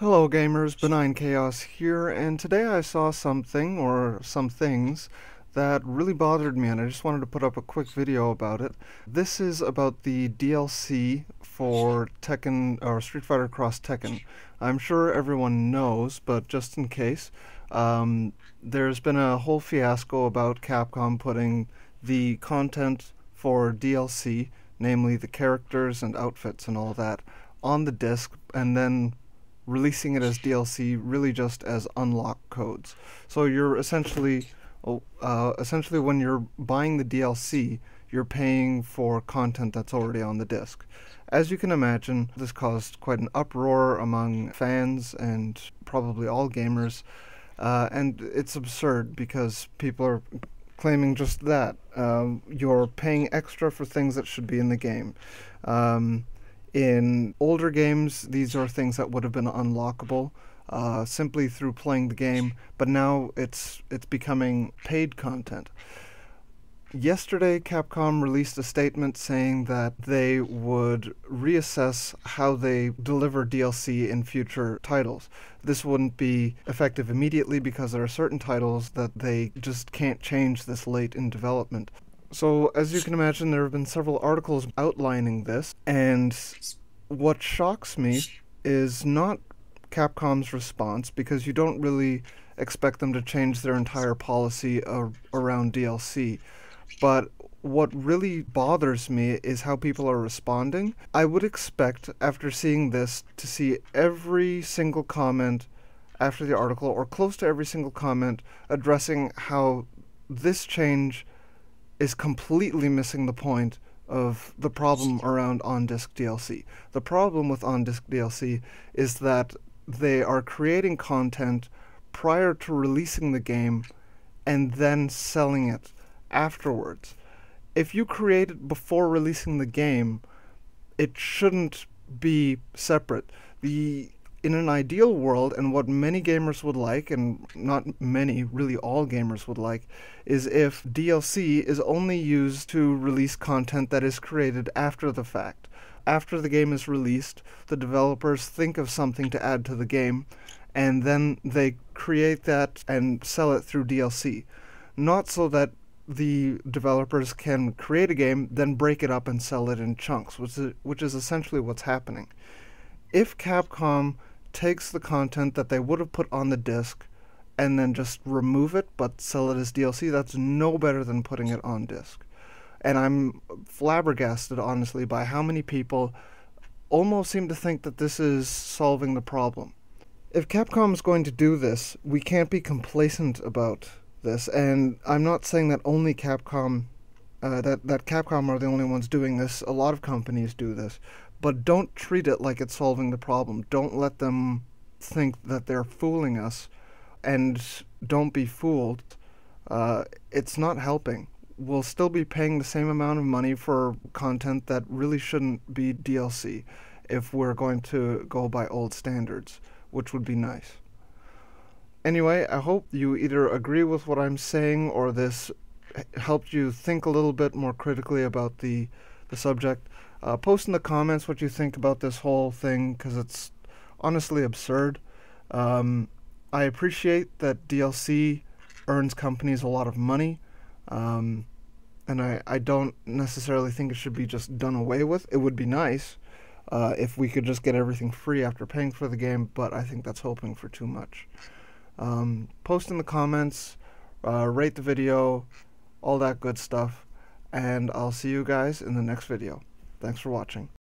Hello gamers, benignchaos here, and today I saw something, or some things, that really bothered me and I just wanted to put up a quick video about it. This is about the DLC for Tekken, or Street Fighter Cross Tekken. I'm sure everyone knows, but just in case, there's been a whole fiasco about Capcom putting the content for DLC, namely the characters and outfits and all that, on the disc, and then releasing it as DLC really just as unlock codes. So you're essentially when you're buying the DLC, you're paying for content that's already on the disc. As you can imagine, this caused quite an uproar among fans and probably all gamers, and it's absurd because people are claiming just that. You're paying extra for things that should be in the game. In older games, these are things that would have been unlockable simply through playing the game, but now it's becoming paid content. Yesterday, Capcom released a statement saying that they would reassess how they deliver DLC in future titles. This wouldn't be effective immediately because there are certain titles that they just can't change this late in development. So, as you can imagine, there have been several articles outlining this, and what shocks me is not Capcom's response, because you don't really expect them to change their entire policy around DLC, but what really bothers me is how people are responding. I would expect, after seeing this, to see every single comment after the article, or close to every single comment, addressing how this change is completely missing the point of the problem around on-disc DLC. The problem with on-disc DLC is that they are creating content prior to releasing the game and then selling it afterwards. If you create it before releasing the game, it shouldn't be separate. In an ideal world, and what many gamers would like, and not many, really all gamers would like, is if DLC is only used to release content that is created after the fact. After the game is released, the developers think of something to add to the game, and then they create that and sell it through DLC. Not so that the developers can create a game, then break it up and sell it in chunks, which is essentially what's happening. If Capcom takes the content that they would have put on the disc and then just remove it but sell it as DLC, that's no better than putting it on disc. And I'm flabbergasted, honestly, by how many people almost seem to think that this is solving the problem. If Capcom is going to do this, we can't be complacent about this, and I'm not saying that only Capcom, that Capcom are the only ones doing this. A lot of companies do this. But don't treat it like it's solving the problem. Don't let them think that they're fooling us, and don't be fooled. It's not helping. We'll still be paying the same amount of money for content that really shouldn't be DLC if we're going to go by old standards, which would be nice. Anyway, I hope you either agree with what I'm saying or this helped you think a little bit more critically about the subject. Post in the comments what you think about this whole thing, because it's honestly absurd. I appreciate that DLC earns companies a lot of money, and I don't necessarily think it should be just done away with. It would be nice if we could just get everything free after paying for the game, but I think that's hoping for too much. Post in the comments, rate the video, all that good stuff, and I'll see you guys in the next video. Thanks for watching.